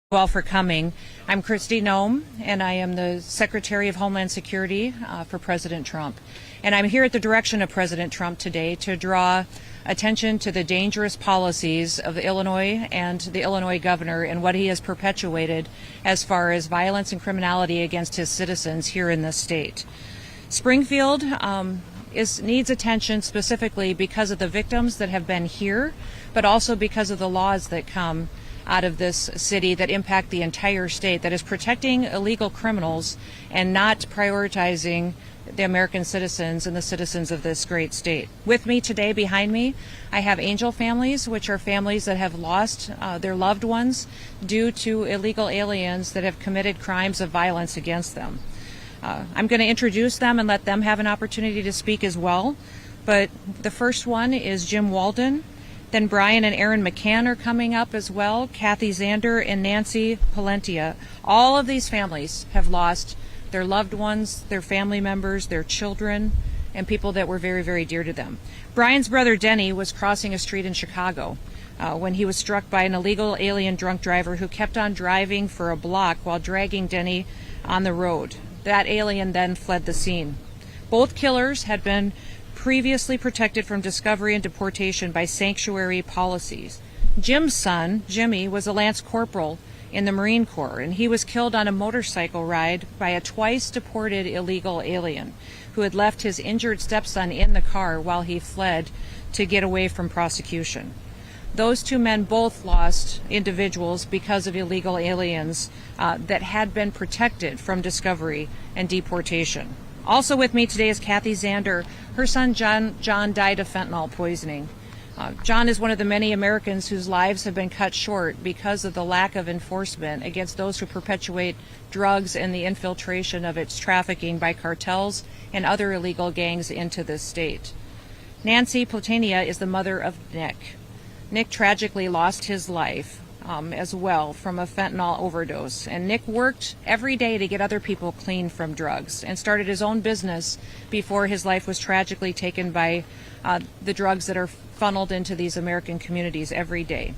All for coming. I'm Kristi Noem, and I am the Secretary of Homeland Security for President Trump. And I'm here at the direction of President Trump today to draw attention to the dangerous policies of Illinois and the Illinois governor and what he has perpetuated as far as violence and criminality against his citizens here in this state. Springfield needs attention specifically because of the victims that have been here, but also because of the laws that come out of this city that impact the entire state, that is protecting illegal criminals and not prioritizing the American citizens and the citizens of this great state. With me today, behind me, I have angel families, which are families that have lost their loved ones due to illegal aliens that have committed crimes of violence against them. I'm going to introduce them and let them have an opportunity to speak as well. But the first one is Jim Walden. Then Brian and Erin McCann are coming up as well, Kathy Zander and Nancy Palentia. All of these families have lost their loved ones, their family members, their children, and people that were very, very dear to them. Brian's brother Denny was crossing a street in Chicago when he was struck by an illegal alien drunk driver who kept on driving for a block while dragging Denny on the road. That alien then fled the scene. Both killers had been previously protected from discovery and deportation by sanctuary policies. Jim's son, Jimmy, was a Lance Corporal in the Marine Corps, and he was killed on a motorcycle ride by a twice deported illegal alien who had left his injured stepson in the car while he fled to get away from prosecution. Those two men both lost individuals because of illegal aliens that had been protected from discovery and deportation. Also with me today is Kathy Zander. Her son John died of fentanyl poisoning. John is one of the many Americans whose lives have been cut short because of the lack of enforcement against those who perpetuate drugs and the infiltration of its trafficking by cartels and other illegal gangs into this state. Nancy Palentia is the mother of Nick. Nick tragically lost his life as well from a fentanyl overdose. And Nick worked every day to get other people clean from drugs and started his own business before his life was tragically taken by the drugs that are funneled into these American communities every day.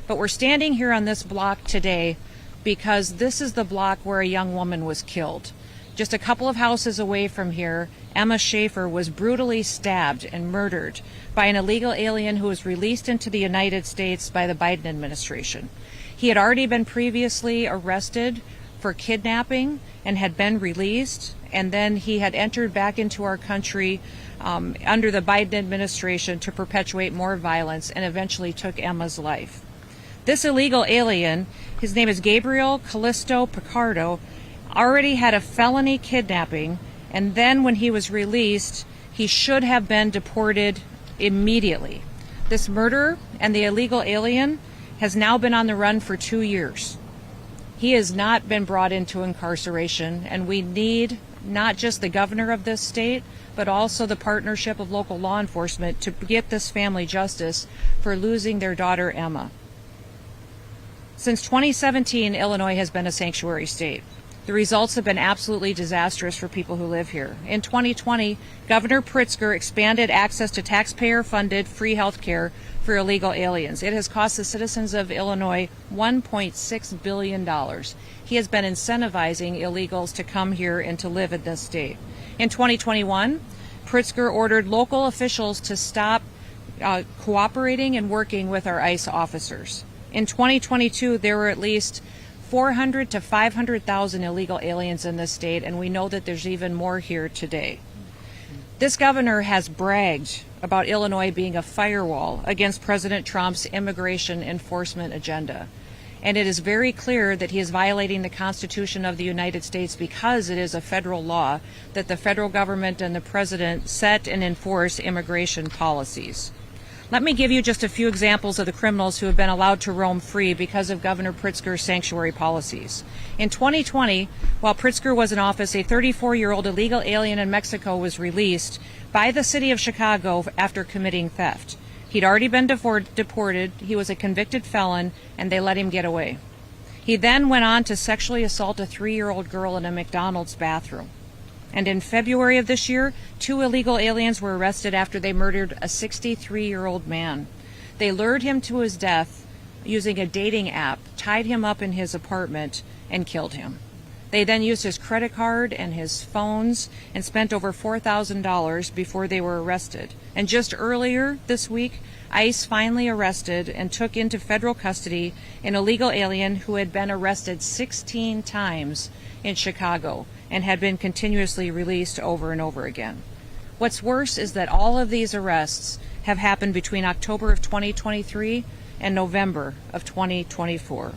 But we're standing here on this block today because this is the block where a young woman was killed. Just a couple of houses away from here, Emma Schaefer was brutally stabbed and murdered by an illegal alien who was released into the United States by the Biden administration. He had already been previously arrested for kidnapping and had been released, and then he had entered back into our country under the Biden administration to perpetuate more violence and eventually took Emma's life. This illegal alien, his name is Gabriel Callisto Picardo, already had a felony kidnapping, and then when he was released, he should have been deported immediately. This murderer and the illegal alien has now been on the run for 2 years. He has not been brought into incarceration, and we need not just the governor of this state, but also the partnership of local law enforcement to get this family justice for losing their daughter, Emma. Since 2017, Illinois has been a sanctuary state. The results have been absolutely disastrous for people who live here. In 2020, Governor Pritzker expanded access to taxpayer-funded free health care for illegal aliens. It has cost the citizens of Illinois $1.6 billion. He has been incentivizing illegals to come here and to live in this state. In 2021, Pritzker ordered local officials to stop cooperating and working with our ICE officers. In 2022, there were at least 400 to 500,000 illegal aliens in this state, and we know that there's even more here today. This governor has bragged about Illinois being a firewall against President Trump's immigration enforcement agenda. And it is very clear that he is violating the Constitution of the United States because it is a federal law that the federal government and the president set and enforce immigration policies. Let me give you just a few examples of the criminals who have been allowed to roam free because of Governor Pritzker's sanctuary policies. In 2020, while Pritzker was in office, a 34-year-old illegal alien in Mexico was released by the city of Chicago after committing theft. He'd already been deported, he was a convicted felon, and they let him get away. He then went on to sexually assault a 3-year-old girl in a McDonald's bathroom. And in February of this year, 2 illegal aliens were arrested after they murdered a 63-year-old man. They lured him to his death using a dating app, tied him up in his apartment and killed him. They then used his credit card and his phones and spent over $4,000 before they were arrested. And just earlier this week, ICE finally arrested and took into federal custody an illegal alien who had been arrested 16 times in Chicago and had been continuously released over and over again. What's worse is that all of these arrests have happened between October of 2023 and November of 2024.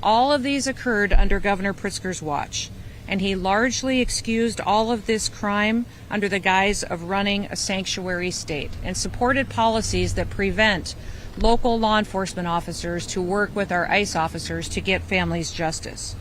All of these occurred under Governor Pritzker's watch, and he largely excused all of this crime under the guise of running a sanctuary state and supported policies that prevent local law enforcement officers to work with our ICE officers to get families justice.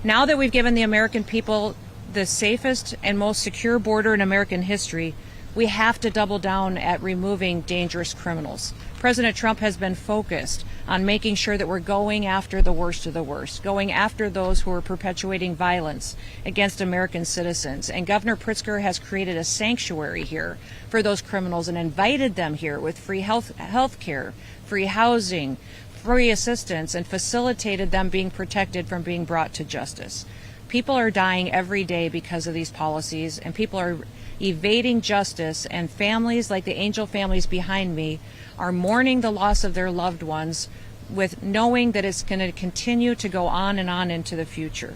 Now that we've given the American people the safest and most secure border in American history, we have to double down at removing dangerous criminals. President Trump has been focused on making sure that we're going after the worst of the worst, going after those who are perpetuating violence against American citizens. And Governor Pritzker has created a sanctuary here for those criminals and invited them here with free health care, free housing, free assistance, and facilitated them being protected from being brought to justice. People are dying every day because of these policies, and people are evading justice, and families like the angel families behind me are mourning the loss of their loved ones with knowing that it's going to continue to go on and on into the future.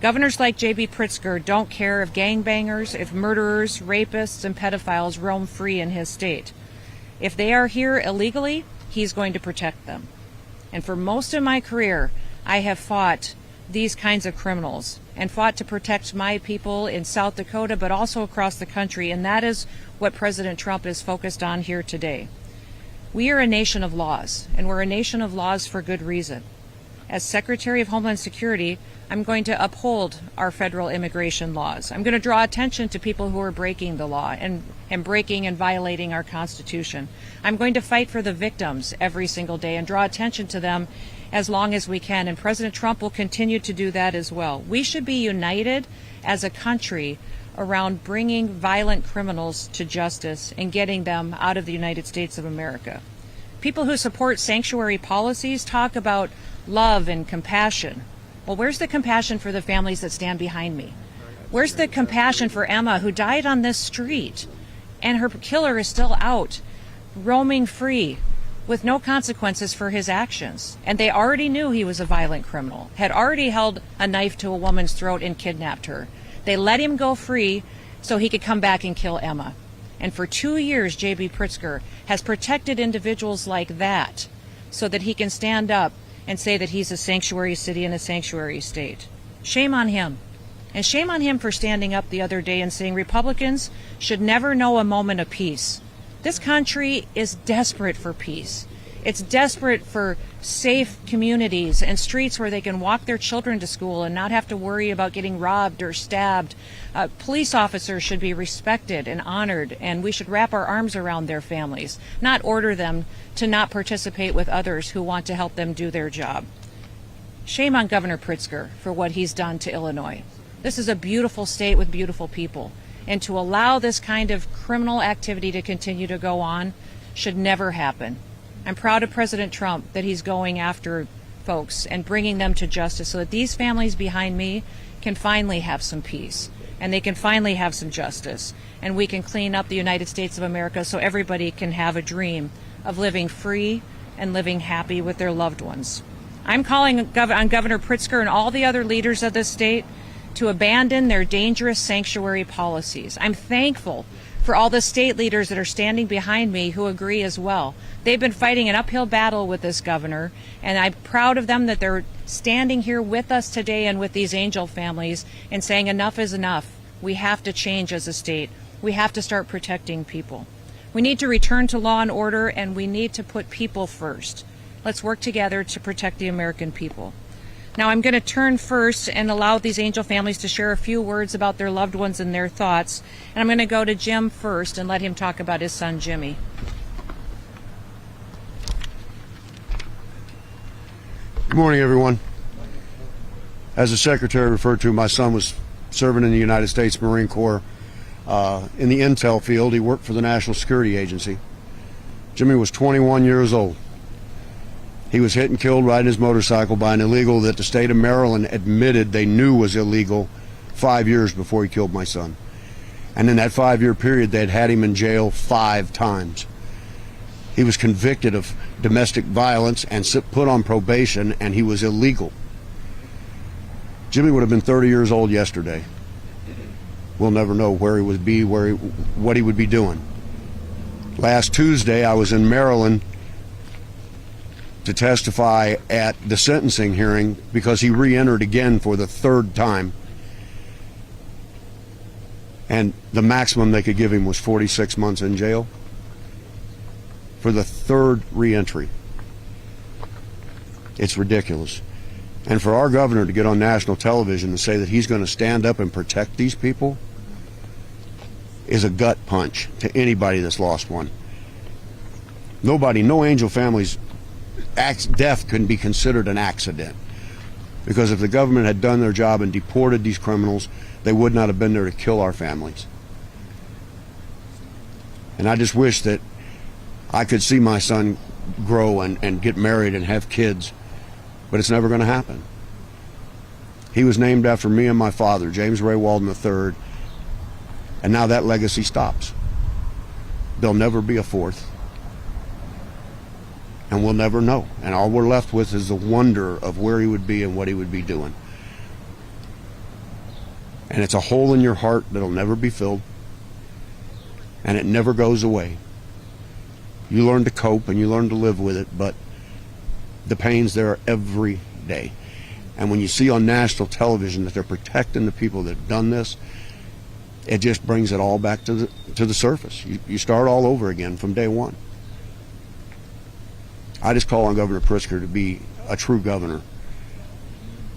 Governors like J.B. Pritzker don't care if gangbangers, if murderers, rapists, and pedophiles roam free in his state. If they are here illegally, he's going to protect them. And for most of my career, I have fought these kinds of criminals and fought to protect my people in South Dakota, but also across the country, and that is what President Trump is focused on here today. We are a nation of laws, and we're a nation of laws for good reason. As Secretary of Homeland Security, I'm going to uphold our federal immigration laws. I'm going to draw attention to people who are breaking the law and breaking and violating our Constitution. I'm going to fight for the victims every single day and draw attention to them as long as we can, and President Trump will continue to do that as well. We should be united as a country around bringing violent criminals to justice and getting them out of the United States of America. People who support sanctuary policies talk about love and compassion. Well, where's the compassion for the families that stand behind me? Where's the compassion for Emma, who died on this street, and her killer is still out, roaming free, with no consequences for his actions? And they already knew he was a violent criminal, had already held a knife to a woman's throat and kidnapped her. They let him go free so he could come back and kill Emma. And for 2 years, J.B. Pritzker has protected individuals like that so that he can stand up and say that he's a sanctuary city and a sanctuary state. Shame on him. And shame on him for standing up the other day and saying Republicans should never know a moment of peace. This country is desperate for peace. It's desperate for safe communities and streets where they can walk their children to school and not have to worry about getting robbed or stabbed. Police officers should be respected and honored, and we should wrap our arms around their families, not order them to not participate with others who want to help them do their job. Shame on Governor Pritzker for what he's done to Illinois. This is a beautiful state with beautiful people, and to allow this kind of criminal activity to continue to go on should never happen. I'm proud of President Trump that he's going after folks and bringing them to justice so that these families behind me can finally have some peace and they can finally have some justice, and we can clean up the United States of America so everybody can have a dream of living free and living happy with their loved ones. I'm calling on Governor Pritzker and all the other leaders of this state to abandon their dangerous sanctuary policies. I'm thankful for all the state leaders that are standing behind me who agree as well. They've been fighting an uphill battle with this governor, and I'm proud of them that they're standing here with us today and with these angel families and saying enough is enough. We have to change as a state. We have to start protecting people. We need to return to law and order, and we need to put people first. Let's work together to protect the American people. Now I'm going to turn first and allow these angel families to share a few words about their loved ones and their thoughts. And I'm going to go to Jim first and let him talk about his son, Jimmy. Good morning, everyone. As the Secretary referred to, my son was serving in the United States Marine Corps in the intel field. He worked for the National Security Agency. Jimmy was 21 years old. He was hit and killed riding his motorcycle by an illegal that the state of Maryland admitted they knew was illegal 5 years before he killed my son. And in that 5-year period, they'd had him in jail 5 times. He was convicted of domestic violence and put on probation, and he was illegal. Jimmy would have been 30 years old yesterday. We'll never know where he would be, what he would be doing. Last Tuesday, I was in Maryland to testify at the sentencing hearing because he re-entered again for the 3rd time. And the maximum they could give him was 46 months in jail for the 3rd re-entry. It's ridiculous. And for our governor to get on national television and say that he's going to stand up and protect these people is a gut punch to anybody that's lost one. Nobody, no Angel family's death can be considered an accident. Because if the government had done their job and deported these criminals, they would not have been there to kill our families. And I just wish that I could see my son grow and get married and have kids, but it's never going to happen. He was named after me and my father, James Ray Walden III, and now that legacy stops. There'll never be a 4th, and we'll never know. And all we're left with is the wonder of where he would be and what he would be doing. And it's a hole in your heart that'll never be filled, and it never goes away. You learn to cope and you learn to live with it, but the pain's there every day. And when you see on national television that they're protecting the people that have done this, it just brings it all back to the surface. You start all over again from day one. I just call on Governor Pritzker to be a true governor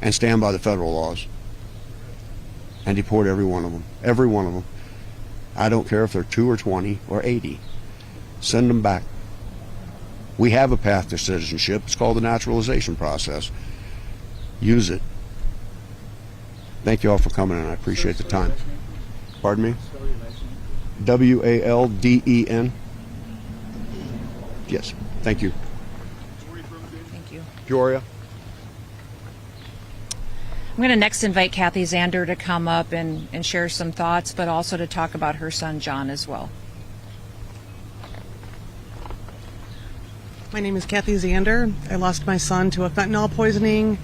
and stand by the federal laws and deport every one of them. Every one of them. I don't care if they're 2 or 20 or 80. Send them back. We have a path to citizenship. It's called the naturalization process. Use it. Thank you all for coming, and I appreciate the time. Pardon me? Walden. Yes. Thank you. Thank you. Peoria. I'm going to next invite Kathy Zander to come up and share some thoughts, but also to talk about her son, John, as well. My name is Kathy Zander. I lost my son to a fentanyl poisoning.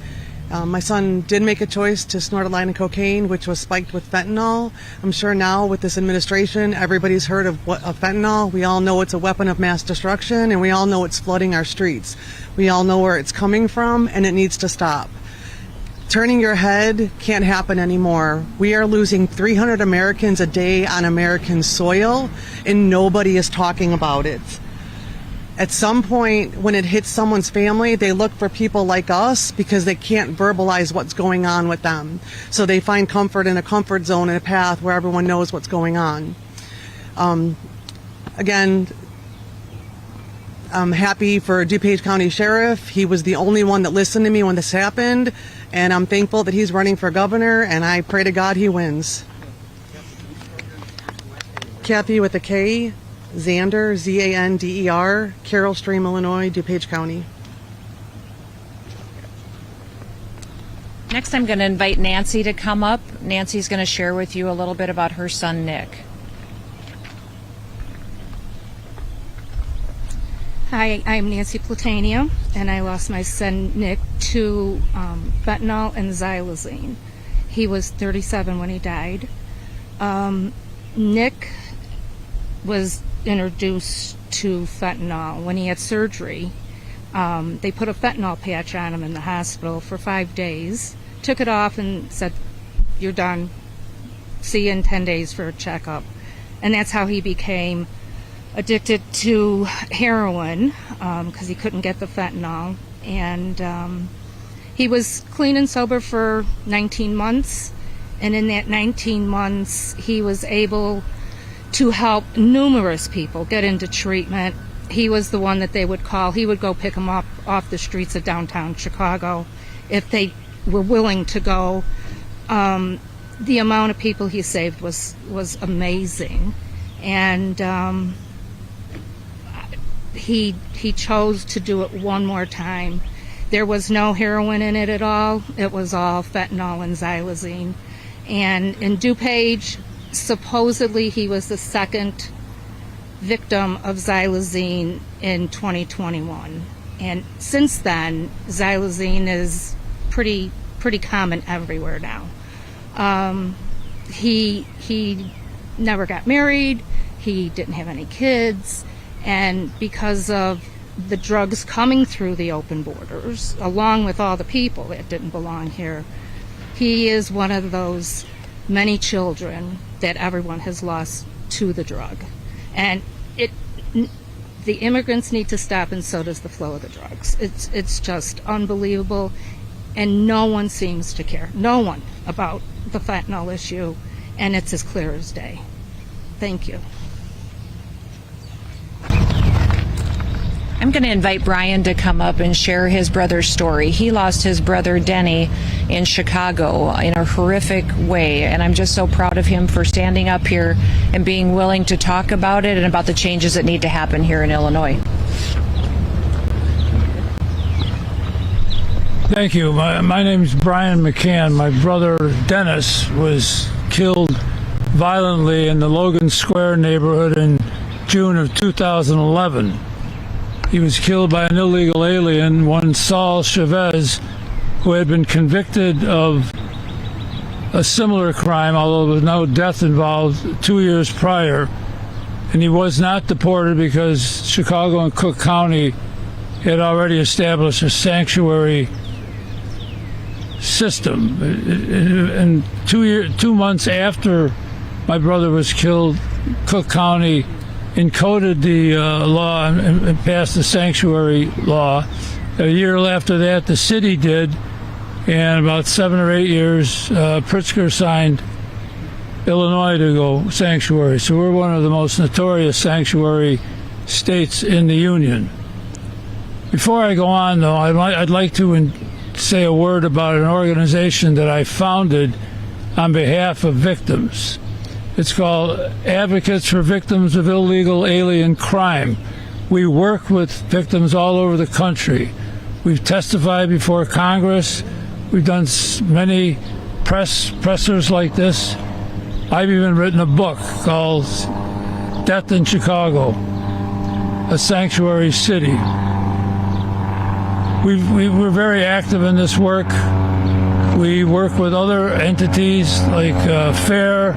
My son did make a choice to snort a line of cocaine, which was spiked with fentanyl. I'm sure now with this administration, everybody's heard of fentanyl. We all know it's a weapon of mass destruction, and we all know it's flooding our streets. We all know where it's coming from, and it needs to stop. Turning your head can't happen anymore. We are losing 300 Americans a day on American soil, and nobody is talking about it. At some point, when it hits someone's family, they look for people like us because they can't verbalize what's going on with them. So they find comfort in a comfort zone and a path where everyone knows what's going on. Again, I'm happy for DuPage County Sheriff. He was the only one that listened to me when this happened, and I'm thankful that he's running for governor, and I pray to God he wins. Kathy with a K. Zander, Zander, Carroll Stream, Illinois, DuPage County. Next, I'm going to invite Nancy to come up. Nancy's going to share with you a little bit about her son, Nick. Hi, I'm Nancy Platania, and I lost my son, Nick, to fentanyl and xylazine. He was 37 when he died. Nick was introduced to fentanyl when he had surgery. They put a fentanyl patch on him in the hospital for 5 days, took it off and said, "You're done. See you in 10 days for a checkup." And that's how he became addicted to heroin, because he couldn't get the fentanyl. And he was clean and sober for 19 months. And in that 19 months, he was able to help numerous people get into treatment. He was the one that they would call. He would go pick them up off the streets of downtown Chicago if they were willing to go. The amount of people he saved was amazing. And he chose to do it one more time. There was no heroin in it at all. It was all fentanyl and xylazine. And in DuPage, supposedly he was the second victim of xylazine in 2021. And since then, xylazine is pretty common everywhere now. He never got married. He didn't have any kids. And because of the drugs coming through the open borders, along with all the people that didn't belong here, he is one of those many children that everyone has lost to the drug. And the immigrants need to stop, and so does the flow of the drugs. It's just unbelievable, and no one seems to care. No one about the fentanyl issue, and it's as clear as day. Thank you. I'm going to invite Brian to come up and share his brother's story. He lost his brother Denny in Chicago in a horrific way, and I'm just so proud of him for standing up here and being willing to talk about it and about the changes that need to happen here in Illinois. Thank you. My name is Brian McCann. My brother Dennis was killed violently in the Logan Square neighborhood in June of 2011. He was killed by an illegal alien, one Saul Chavez, who had been convicted of a similar crime, although there was no death involved, 2 years prior. And he was not deported because Chicago and Cook County had already established a sanctuary system. And 2 months after my brother was killed, Cook County encoded the law and passed the sanctuary law. A year after that, the city did, and about 7 or 8 years, Pritzker signed Illinois to go sanctuary. So we're one of the most notorious sanctuary states in the Union. Before I go on, though, I'd like to say a word about an organization that I founded on behalf of victims. It's called Advocates for Victims of Illegal Alien Crime. We work with victims all over the country. We've testified before Congress. We've done many pressers like this. I've even written a book called Death in Chicago, a Sanctuary City. We're very active in this work. We work with other entities like FAIR,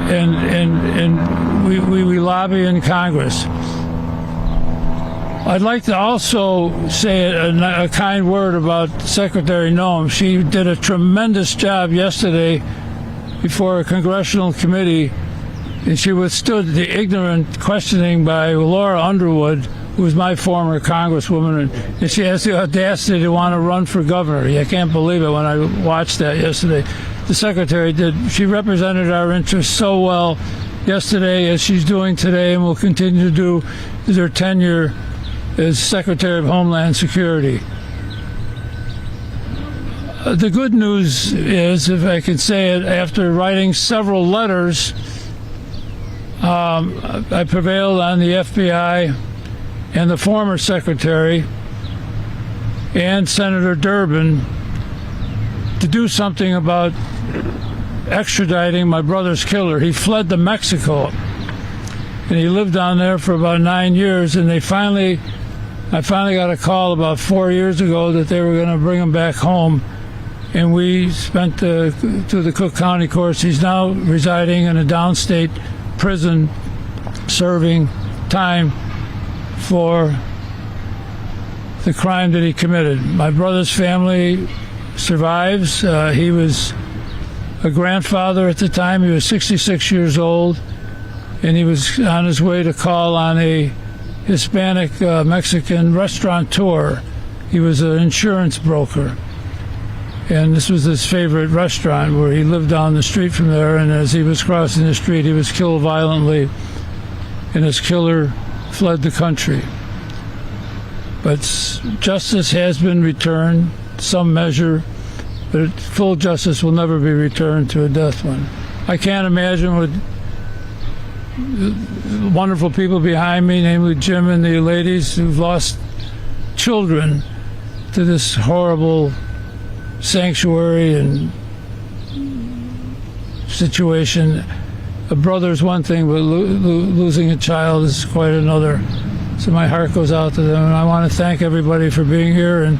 and we lobby in Congress. I'd like to also say a kind word about Secretary Noem. She did a tremendous job yesterday before a congressional committee, and she withstood the ignorant questioning by Laura Underwood, who was my former congresswoman, and she has the audacity to want to run for governor. I can't believe it when I watched that yesterday. The secretary did. She represented our interests so well yesterday, as she's doing today and will continue to do her tenure as Secretary of Homeland Security. The good news is, if I can say it, after writing several letters, I prevailed on the FBI and the former secretary and Senator Durbin to do something about extraditing my brother's killer. He fled to Mexico, and he lived down there for about 9 years, and I finally got a call about 4 years ago that they were going to bring him back home, and we spent to the Cook County courts. He's now residing in a downstate prison, serving time for the crime that he committed. My brother's family survives. He was a grandfather at the time. He was 66 years old, and he was on his way to call on a Hispanic Mexican restaurateur. He was an insurance broker, and this was his favorite restaurant, where he lived down the street from there. And as he was crossing the street, he was killed violently, and his killer fled the country. But justice has been returned, some measure, but full justice will never be returned to a death one. I can't imagine what wonderful people behind me, namely Jim and the ladies who've lost children to this horrible sanctuary and situation. A brother's one thing, but losing a child is quite another. So my heart goes out to them, and I want to thank everybody for being here, and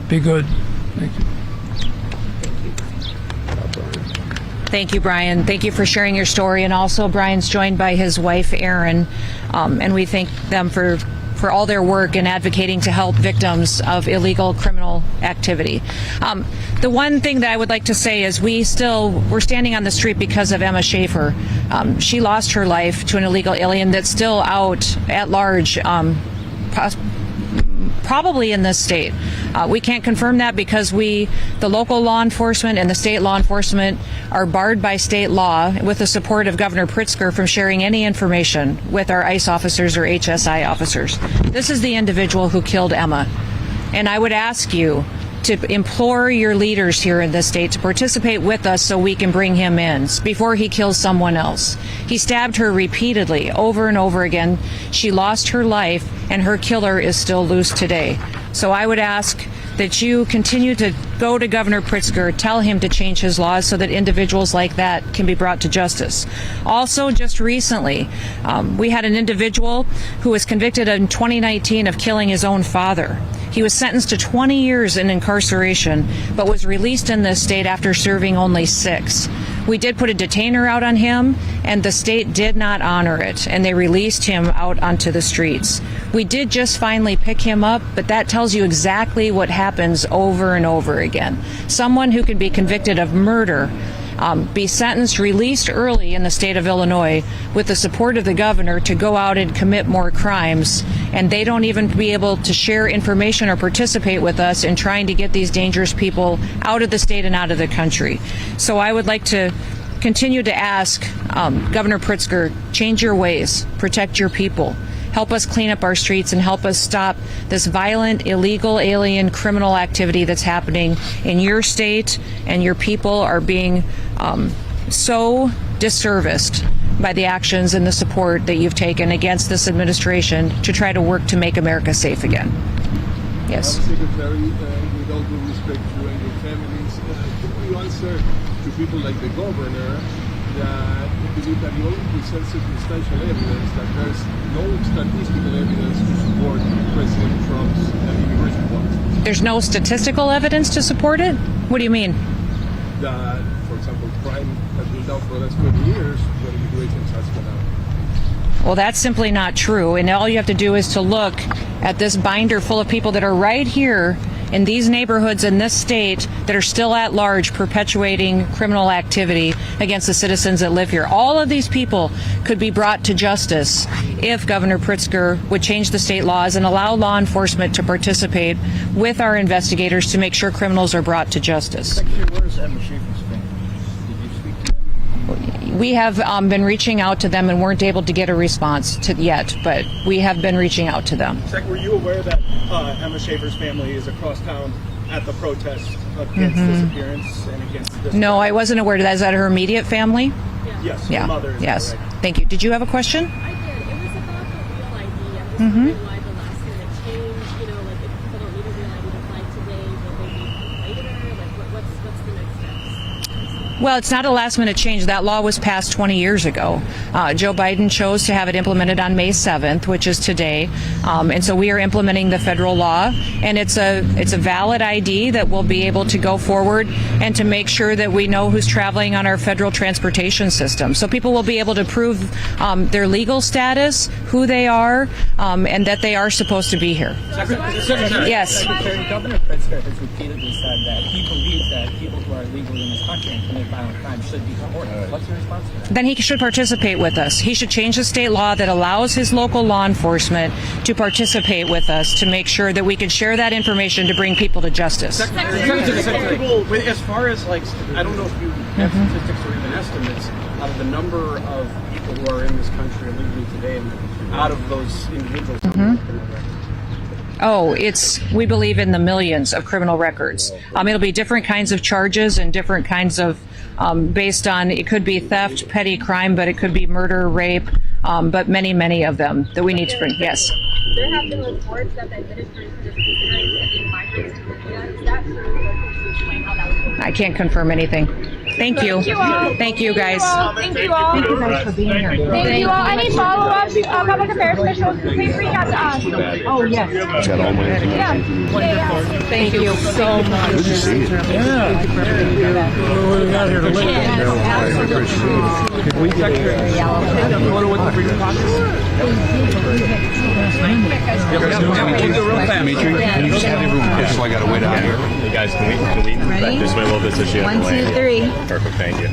be good. Thank you. Thank you, Brian. Thank you for sharing your story. And also, Brian's joined by his wife, Erin, and we thank them for all their work in advocating to help victims of illegal criminal activity. The one thing that I would like to say is we're standing on the street because of Emma Schaefer. She lost her life to an illegal alien that's still out at large, probably in this state. We can't confirm that because the local law enforcement and the state law enforcement are barred by state law with the support of Governor Pritzker from sharing any information with our ICE officers or HSI officers. This is the individual who killed Emma. And I would ask you to implore your leaders here in this state to participate with us so we can bring him in before he kills someone else. He stabbed her repeatedly, over and over again. She lost her life, and her killer is still loose today. So I would ask that you continue to go to Governor Pritzker, tell him to change his laws so that individuals like that can be brought to justice. Also, just recently, we had an individual who was convicted in 2019 of killing his own father. He was sentenced to 20 years in incarceration, but was released in this state after serving only 6. We did put a detainer out on him, and the state did not honor it, and they released him out onto the streets. We did just finally pick him up, but that tells you exactly what happens over and over again. Someone who could be convicted of murder, be sentenced, released early in the state of Illinois with the support of the governor to go out and commit more crimes, and they don't even be able to share information or participate with us in trying to get these dangerous people out of the state and out of the country. So I would like to continue to ask Governor Pritzker, change your ways, protect your people. Help us clean up our streets and help us stop this violent, illegal, alien, criminal activity that's happening in your state, and your people are being so disserviced by the actions and the support that you've taken against this administration to try to work to make America safe again. Yes. Secretary, with all due respect to you and your families, can you answer to people like the governor that believe that he only presents circumstantial evidence, that there's no statistical evidence to support President Trump's immigration policy? There's no statistical evidence to support it? What do you mean? That, for example, crime has been down for the last 20 years when immigration has gone up. Well, that's simply not true. And all you have to do is to look at this binder full of people that are right here in these neighborhoods in this state that are still at large perpetuating criminal activity against the citizens that live here. All of these people could be brought to justice if Governor Pritzker would change the state laws and allow law enforcement to participate with our investigators to make sure criminals are brought to justice. Secretary, where's Emma Schaefer's family? Did you speak to them? We have been reaching out to them and weren't able to get a response yet, but we have been reaching out to them. Second, were you aware that Emma Schaefer's family is across town at the protest against disappearance and against this? No, I wasn't aware of that. Is that her immediate family? Yes, Yeah. her mother is Yes. correct. Thank you. Did you have a question? I did. It was about the real ID. I'm just wondering why the last minute change. You know, like if people don't need a real ID to fly today, will they be later? Like, what's the next steps? Well, it's not a last minute change. That law was passed 20 years ago. Joe Biden chose to have it implemented on May 7th, which is today. And so we are implementing the federal law, and it's a valid ID that will be able to go forward and to make sure that we know who's traveling on our federal transportation system. So people will be able to prove their legal status, who they are, and that they are supposed to be here. Secretary, Yes. Secretary, Governor Pritzker has repeatedly said that he believes that people who are illegally in this country and commit violent crimes should be deported. What's your response to that? Then he should participate with us. He should change the state law that allows his local law enforcement to participate with us to make sure that we can share that information to bring people to justice. Secretary, as far as like, I don't know if you have statistics or even estimates of the number of people who are in this country illegally today, and out of those individuals. Oh, we believe in the millions of criminal records. It'll be different kinds of charges and different kinds of, based on, it could be theft, petty crime, but it could be murder, rape, but many, many of them that we need to bring. Yes. There have been reports that the administration is considering sending migrants to Libya. Is that true? Or could you explain how that would work? I can't confirm anything. Thank you. Thank you all. Thank you, guys. Thank you all. Thank you guys for being here. Thank you all. Any follow-ups, public affairs officials, please reach out to us. Oh, yes. It's got all my information. Yeah. Thank you so much. Good to see you. Yeah. We got here to listen. Can we check your photo with the freedom Can you just have everyone, so I got to wait out here? Hey guys, can we Ready? just wait a little bit so she has 1, the 2, 3. Perfect, thank you.